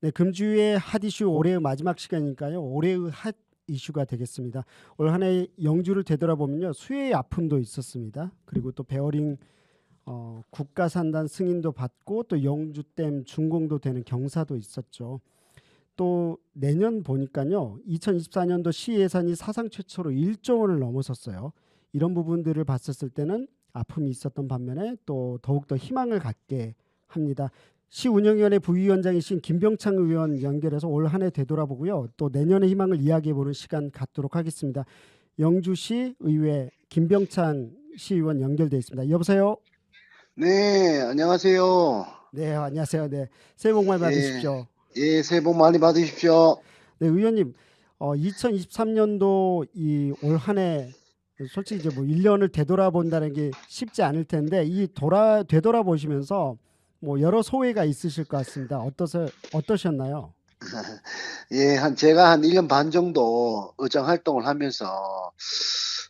네, 금주의 핫 이슈 올해의 마지막 시간이니까요. 올해의 핫 이슈가 되겠습니다. 올 한 해 영주를 되돌아보면요. 수해의 아픔도 있었습니다. 그리고 또 베어링 국가산단 승인도 받고 또 영주댐 준공도 되는 경사도 있었죠. 또 내년 보니까요. 2024년도 시 예산이 사상 최초로 1조 원을 넘어섰어요. 이런 부분들을 봤었을 때는 아픔이 있었던 반면에 또 더욱더 희망을 갖게 합니다. 시운영위원회 부위원장이신 김병창 의원 연결해서 올 한 해 되돌아보고요. 또 내년의 희망을 이야기해보는 시간 갖도록 하겠습니다. 영주시 의회 김병창 시의원 연결돼 있습니다. 여보세요? 네, 안녕하세요. 네, 안녕하세요. 네, 새해 복 많이 예, 받으십시오. 예, 새해 복 많이 받으십시오. 네, 의원님, 2023년도 이 올 한 해 솔직히 이제 뭐 1년을 되돌아본다는 게 쉽지 않을 텐데 되돌아보시면서 뭐 여러 소회가 있으실 것 같습니다. 어떠셨나요? 제가 한 1년 반 정도 의정 활동을 하면서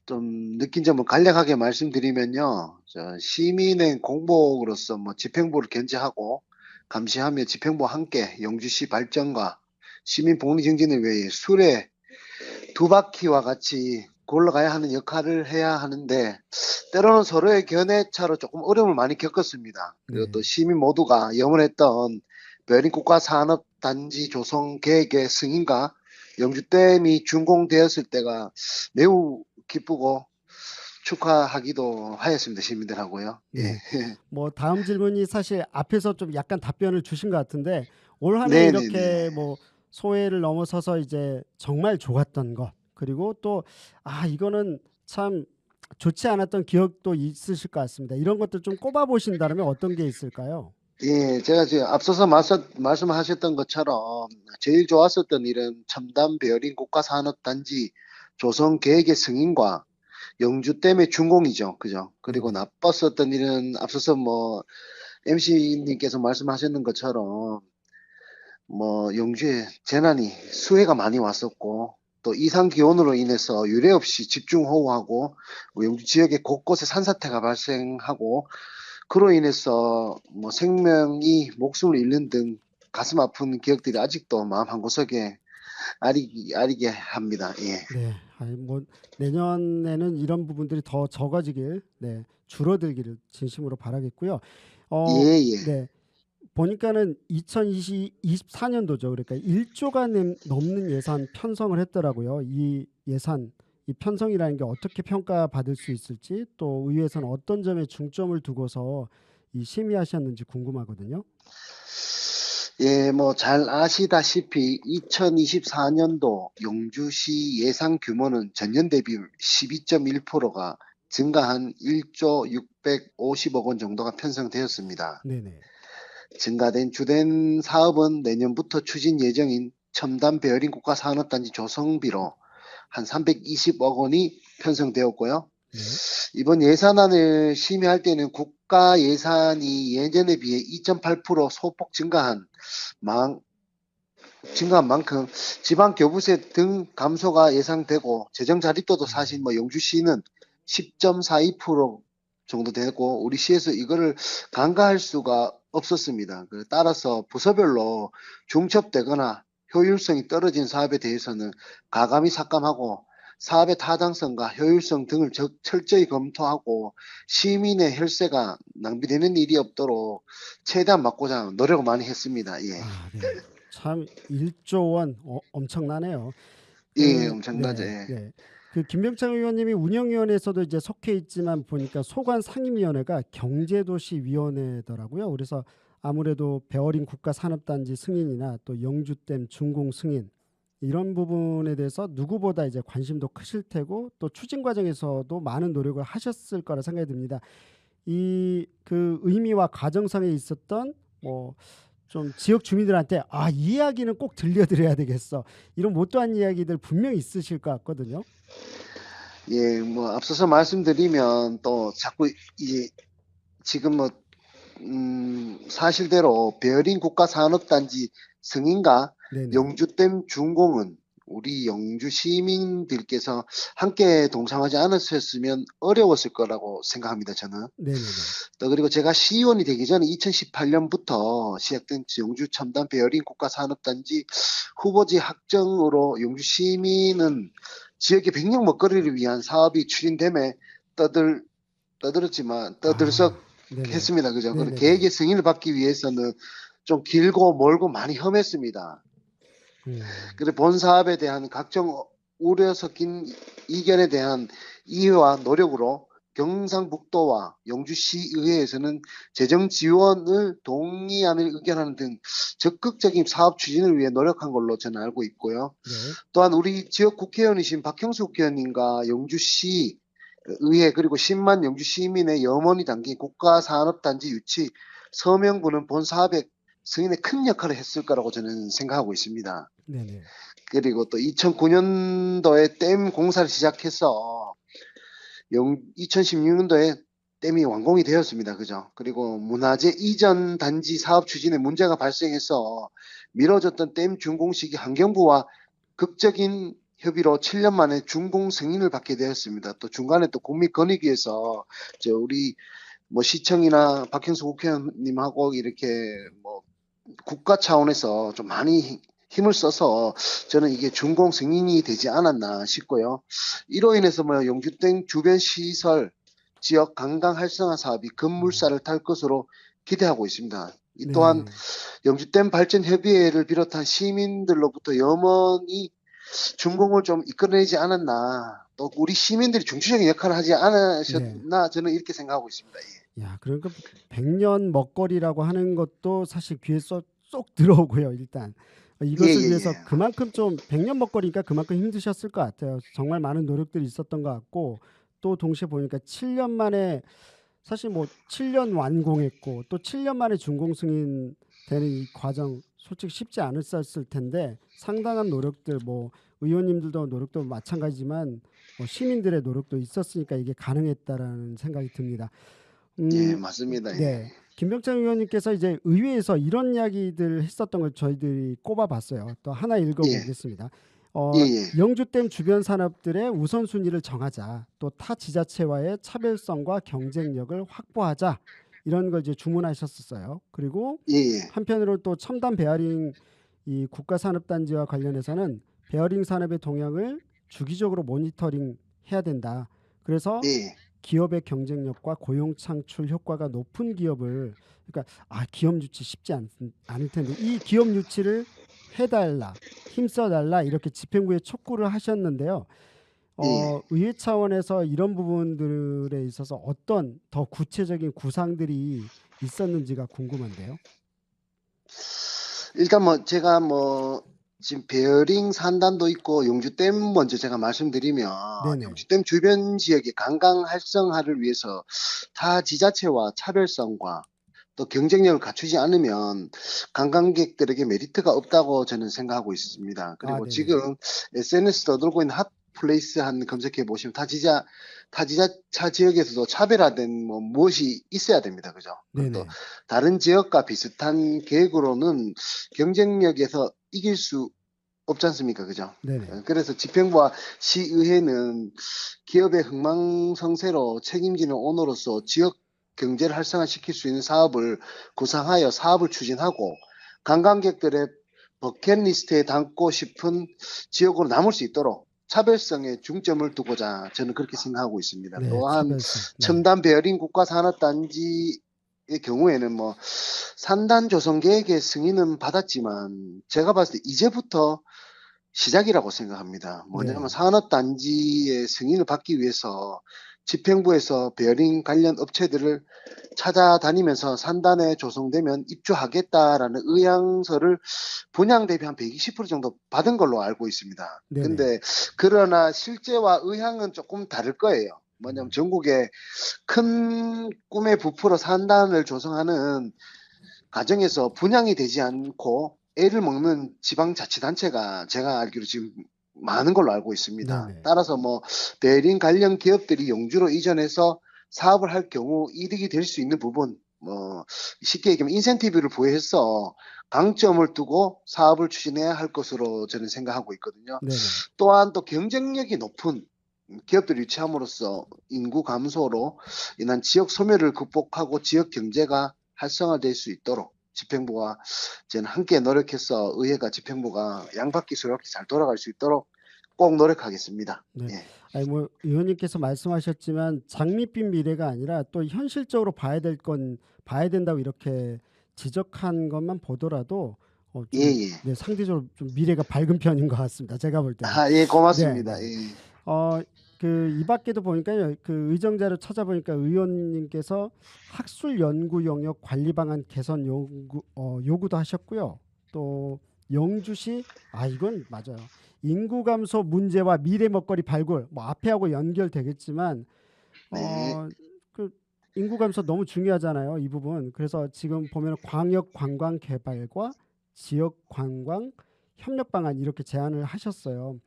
좀 느낀 점을 간략하게 말씀드리면요. 시민의 공복으로서 뭐 집행부를 견제하고 감시하며 집행부와 함께 영주시 발전과 시민 복리 증진을 위해 수레 두 바퀴와 같이 굴러가야 하는 역할을 해야 하는데 때로는 서로의 견해차로 조금 어려움을 많이 겪었습니다. 그리고 또 네. 시민 모두가 염원했던 베어링 국가 산업 단지 조성 계획의 승인과 영주댐이 준공되었을 때가 매우 기쁘고 축하하기도 하였습니다. 시민들하고요. 예. 네. 뭐 다음 질문이 사실 앞에서 좀 약간 답변을 주신 것 같은데 올 한 해 네네네. 이렇게 뭐 소회를 넘어서서 이제 정말 좋았던 것 그리고 또 이거는 참 좋지 않았던 기억도 있으실 것 같습니다. 이런 것들 좀 꼽아 보신다면 어떤 게 있을까요? 예, 제가 지금 앞서서 말씀하셨던 것처럼 제일 좋았었던 일은 첨단 베어링 국가 산업 단지 조성 계획의 승인과 영주댐의 준공이죠. 그죠? 그리고 네네. 나빴었던 일은 앞서서 뭐 MC님께서 말씀하셨는 것처럼 뭐 영주에 재난이 수해가 많이 왔었고 또 이상 기온으로 인해서 유례 없이 집중호우하고 영주 지역의 곳곳에 산사태가 발생하고 그로 인해서 뭐 생명이 목숨을 잃는 등 가슴 아픈 기억들이 아직도 마음 한구석에 아리게 합니다. 예. 네. 아니 뭐 내년에는 이런 부분들이 더 적어지길 네, 줄어들기를 진심으로 바라겠고요. 예, 어 예. 네. 보니까는 2024년도죠. 그러니까 1조가 넘는 예산 편성을 했더라고요. 이 예산, 이 편성이라는 게 어떻게 평가받을 수 있을지 또 의회에서는 어떤 점에 중점을 두고서 이 심의하셨는지 궁금하거든요. 예, 뭐 잘 아시다시피 2024년도 영주시 예산 규모는 전년 대비 12.1%가 증가한 1조 650억 원 정도가 편성되었습니다. 네네. 증가된 주된 사업은 내년부터 추진 예정인 첨단 베어링 국가 산업단지 조성비로 한 320억 원이 편성되었고요. 네. 이번 예산안을 심의할 때는 국가 예산이 예전에 비해 2.8% 소폭 증가한 만큼 지방 교부세 등 감소가 예상되고 재정 자립도도 사실 뭐 영주시는 10.42% 정도 되고 우리 시에서 이거를 간과할 수가 없었습니다. 따라서 부서별로 중첩되거나 효율성이 떨어진 사업에 대해서는 가감히 삭감하고 사업의 타당성과 효율성 등을 철저히 검토하고 시민의 혈세가 낭비되는 일이 없도록 최대한 막고자 노력을 많이 했습니다. 예. 네. 참 1조 원 엄청나네요. 예, 엄청나죠. 네, 예. 네. 그 김병창 의원님이 운영위원회에서도 이제 속해 있지만 보니까 소관 상임위원회가 경제도시위원회더라고요. 그래서 아무래도 베어링 국가산업단지 승인이나 또 영주댐 준공 승인 이런 부분에 대해서 누구보다 이제 관심도 크실 테고 또 추진 과정에서도 많은 노력을 하셨을 거라 생각이 듭니다. 이 그 의미와 과정상에 있었던 뭐 좀 지역 주민들한테 이 이야기는 꼭 들려드려야 되겠어. 이런 못다한 이야기들 분명히 있으실 것 같거든요. 예, 뭐 앞서서 말씀드리면 또 자꾸 이 지금 뭐 사실대로 베어링 국가산업단지 승인과 네네. 영주댐 준공은 우리 영주 시민들께서 함께 동참하지 않으셨으면 어려웠을 거라고 생각합니다, 저는. 네네네. 또 그리고 제가 시의원이 되기 전에 2018년부터 시작된 영주 첨단 베어링 국가산업단지 후보지 확정으로 영주 시민은 지역의 백년 먹거리를 위한 사업이 추진됨에 떠들었지만 아, 네네. 떠들썩했습니다. 그죠? 그 네네네. 계획의 승인을 받기 위해서는 좀 길고 멀고 많이 험했습니다. 음, 그래서 본 사업에 대한 각종 우려 섞인 이견에 대한 이해와 노력으로 경상북도와 영주시의회에서는 재정 지원을 동의안을 의견하는 등 적극적인 사업 추진을 위해 노력한 걸로 저는 알고 있고요. 네. 또한 우리 지역 국회의원이신 박형수 국회의원님과 영주시 의회 그리고 10만 영주 시민의 염원이 담긴 국가산업단지 유치 서명부는 본 사업의 승인에 큰 역할을 했을 거라고 저는 생각하고 있습니다. 네네. 그리고 또 2009년도에 댐 공사를 시작해서 2016년도에 댐이 완공이 되었습니다. 그죠? 그리고 문화재 이전 단지 사업 추진에 문제가 발생해서 미뤄졌던 댐 준공 시기 환경부와 극적인 협의로 7년 만에 준공 승인을 받게 되었습니다. 또 중간에 또 국민권익위에서 우리 뭐 시청이나 박형수 국회의원님하고 이렇게 뭐 국가 차원에서 좀 많이 힘을 써서 저는 이게 준공 승인이 되지 않았나 싶고요. 이로 인해서 뭐 영주댐 주변 시설 지역 관광 활성화 사업이 음, 급물살을 탈 것으로 기대하고 있습니다. 이 또한 네. 영주댐 발전 협의회를 비롯한 시민들로부터 염원이 준공을 좀 이끌어내지 않았나, 또 우리 시민들이 중추적인 역할을 하지 네. 않으셨나 저는 이렇게 생각하고 있습니다. 예. 야, 그러니까 백년 먹거리라고 하는 것도 사실 귀에 쏙 들어오고요. 일단 예, 이것을 예, 위해서 예. 그만큼 좀 백년 먹거리니까 그만큼 힘드셨을 것 같아요. 정말 많은 노력들이 있었던 것 같고 또 동시에 보니까 7년 만에 사실 뭐 7년 완공했고 또 7년 만에 준공 승인 되는 이 과정 솔직히 쉽지 않았을 텐데 상당한 노력들 뭐 의원님들도 노력도 마찬가지지만 뭐 시민들의 노력도 있었으니까 이게 가능했다라는 생각이 듭니다. 예, 음, 맞습니다. 예. 네. 김병찬 의원님께서 이제 의회에서 이런 이야기들 했었던 걸 저희들이 꼽아봤어요. 또 하나 예, 읽어보겠습니다. 예, 예, 영주댐 주변 산업들의 우선순위를 정하자. 또 타 지자체와의 차별성과 경쟁력을 확보하자. 이런 걸 이제 주문하셨었어요. 그리고 예, 예, 한편으로 또 첨단 베어링 이 국가산업단지와 관련해서는 베어링 산업의 동향을 주기적으로 모니터링 해야 된다. 그래서 예, 기업의 경쟁력과 고용 창출 효과가 높은 기업을 그러니까 기업 유치 쉽지 않을 텐데 이 기업 유치를 해달라 힘써달라 이렇게 집행부에 촉구를 하셨는데요. 예. 의회 차원에서 이런 부분들에 있어서 어떤 더 구체적인 구상들이 있었는지가 궁금한데요. 일단 뭐 제가 뭐 지금 베어링 산단도 있고 용주댐 먼저 제가 말씀드리면 네네. 용주댐 주변 지역의 관광 활성화를 위해서 타 지자체와 차별성과 또 경쟁력을 갖추지 않으면 관광객들에게 메리트가 없다고 저는 생각하고 있습니다. 아, 그리고 네네. 지금 SNS 떠돌고 있는 핫플레이스 한 검색해 보시면 타지자차 지역에서도 차별화된 뭐 무엇이 있어야 됩니다. 그죠? 또 네네. 다른 지역과 비슷한 계획으로는 경쟁력에서 이길 수 없지 않습니까? 그죠? 네네. 그래서 집행부와 시의회는 기업의 흥망성쇠로 책임지는 오너로서 지역 경제를 활성화시킬 수 있는 사업을 구상하여 사업을 추진하고 관광객들의 버킷리스트에 담고 싶은 지역으로 남을 수 있도록 차별성에 중점을 두고자 저는 그렇게 생각하고 있습니다. 네, 또한 차별성. 네. 첨단 베어링 국가산업단지의 경우에는 뭐 산단 조성 계획의 승인은 받았지만 제가 봤을 때 이제부터 시작이라고 생각합니다. 뭐냐면 네. 산업단지의 승인을 받기 위해서 집행부에서 베어링 관련 업체들을 찾아다니면서 산단에 조성되면 입주하겠다라는 의향서를 분양 대비 한 120% 정도 받은 걸로 알고 있습니다. 네네. 근데 그러나 실제와 의향은 조금 다를 거예요. 뭐냐면 음, 전국에 큰 꿈에 부풀어 산단을 조성하는 가정에서 분양이 되지 않고 애를 먹는 지방자치단체가 제가 알기로 지금 많은 걸로 알고 있습니다. 네네. 따라서 뭐 베링 관련 기업들이 영주로 이전해서 사업을 할 경우 이득이 될 수 있는 부분 뭐 쉽게 얘기하면 인센티브를 부여해서 강점을 두고 사업을 추진해야 할 것으로 저는 생각하고 있거든요. 네네. 또한 또 경쟁력이 높은 기업들이 유치함으로써 인구 감소로 인한 지역 소멸을 극복하고 지역 경제가 활성화될 수 있도록 집행부와 저는 함께 노력해서 의회가 집행부가 양바퀴 잘 돌아갈 수 있도록 꼭 노력하겠습니다. 네. 예. 아니 뭐 의원님께서 말씀하셨지만 장밋빛 미래가 아니라 또 현실적으로 봐야 될 건 봐야 된다고 이렇게 지적한 것만 보더라도 예, 좀 예. 네, 상대적으로 좀 미래가 밝은 편인 것 같습니다. 제가 볼 때는. 예, 네, 고맙습니다. 네. 예. 그 이 밖에도 보니까요. 그 의정자료 찾아보니까 의원님께서 학술 연구 영역 관리 방안 개선 요구도 하셨고요. 또 영주시 이건 맞아요. 인구 감소 문제와 미래 먹거리 발굴 뭐 앞에하고 연결되겠지만 네. 그 인구 감소 너무 중요하잖아요. 이 부분. 그래서 지금 보면 광역 관광 개발과 지역 관광 협력 방안 이렇게 제안을 하셨어요.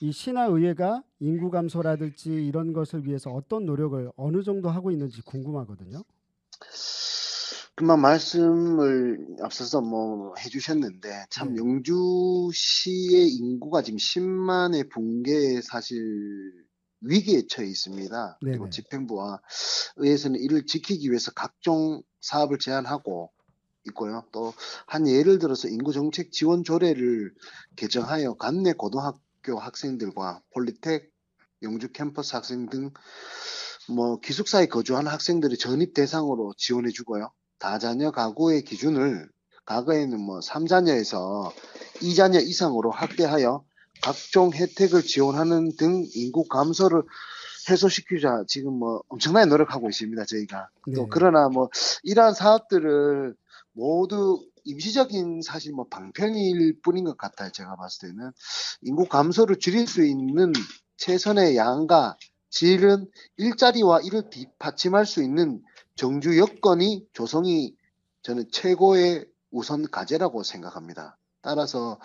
이 신화의회가 인구 감소라든지 이런 것을 위해서 어떤 노력을 어느 정도 하고 있는지 궁금하거든요. 그만 말씀을 앞서서 뭐 해주셨는데 참 네, 영주시의 인구가 지금 10만의 붕괴에 사실 위기에 처해 있습니다. 그리고 네네, 집행부와 의회에서는 이를 지키기 위해서 각종 사업을 제안하고 있고요. 또 한 예를 들어서 인구정책 지원 조례를 개정하여 관내 고등학교 학생들과 폴리텍, 영주 캠퍼스 학생 등 뭐 기숙사에 거주하는 학생들을 전입 대상으로 지원해 주고요. 다자녀 가구의 기준을 과거에는 뭐 3자녀에서 2자녀 이상으로 확대하여 각종 혜택을 지원하는 등 인구 감소를 해소시키자 지금 뭐 엄청나게 노력하고 있습니다, 저희가. 또 네, 그러나 뭐 이러한 사업들을 모두 임시적인 사실 뭐 방편일 뿐인 것 같아요. 제가 봤을 때는 인구 감소를 줄일 수 있는 최선의 양과 질은 일자리와 이를 뒷받침할 수 있는 정주 여건이 조성이 저는 최고의 우선 과제라고 생각합니다. 따라서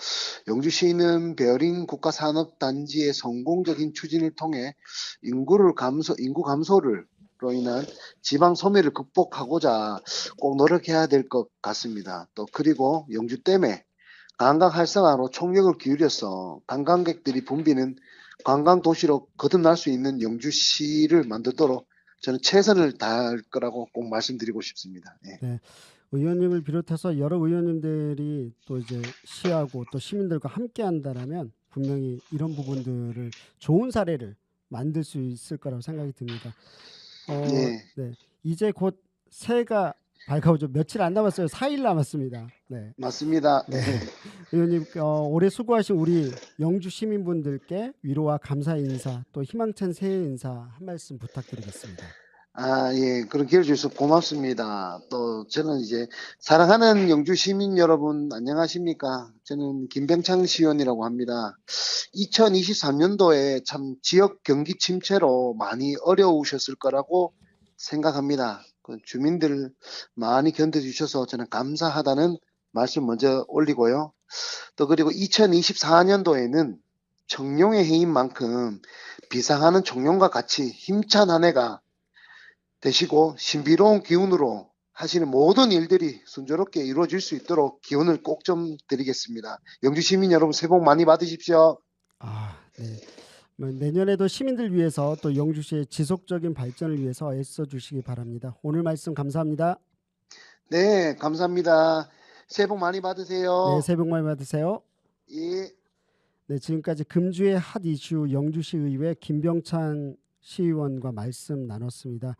영주시는 베어링 국가산업단지의 성공적인 추진을 통해 인구 감소를 로 인한 지방 소멸을 극복하고자 꼭 노력해야 될 것 같습니다. 또 그리고 영주댐에 관광 활성화로 총력을 기울여서 관광객들이 붐비는 관광 도시로 거듭날 수 있는 영주시를 만들도록 저는 최선을 다할 거라고 꼭 말씀드리고 싶습니다. 예. 네. 의원님을 비롯해서 여러 의원님들이 또 이제 시하고 또 시민들과 함께 한다라면 분명히 이런 부분들을 좋은 사례를 만들 수 있을 거라고 생각이 듭니다. 예, 네. 이제 곧 새해가 밝아오죠. 며칠 안 남았어요. 4일 남았습니다. 네. 맞습니다. 네. 의원님 올해 수고하신 우리 영주 시민분들께 위로와 감사 인사 또 희망찬 새해 인사 한 말씀 부탁드리겠습니다. 예, 그런 기회를 주셔서 고맙습니다. 또 저는 이제 사랑하는 영주 시민 여러분 안녕하십니까? 저는 김병창 시의원이라고 합니다. 2023년도에 참 지역 경기 침체로 많이 어려우셨을 거라고 생각합니다. 그 주민들 많이 견뎌주셔서 저는 감사하다는 말씀 먼저 올리고요. 또 그리고 2024년도에는 청룡의 해인 만큼 비상하는 청룡과 같이 힘찬 한 해가 되시고 신비로운 기운으로 하시는 모든 일들이 순조롭게 이루어질 수 있도록 기운을 꼭 좀 드리겠습니다. 영주 시민 여러분 새해 복 많이 받으십시오. 네. 뭐 내년에도 시민들 위해서 또 영주시의 지속적인 발전을 위해서 애써 주시기 바랍니다. 오늘 말씀 감사합니다. 네, 감사합니다. 새해 복 많이 네, 받으세요. 새해 복 많이 받으세요. 예. 네, 지금까지 금주의 핫 이슈 영주시 의회 김병찬 시의원과 말씀 나눴습니다.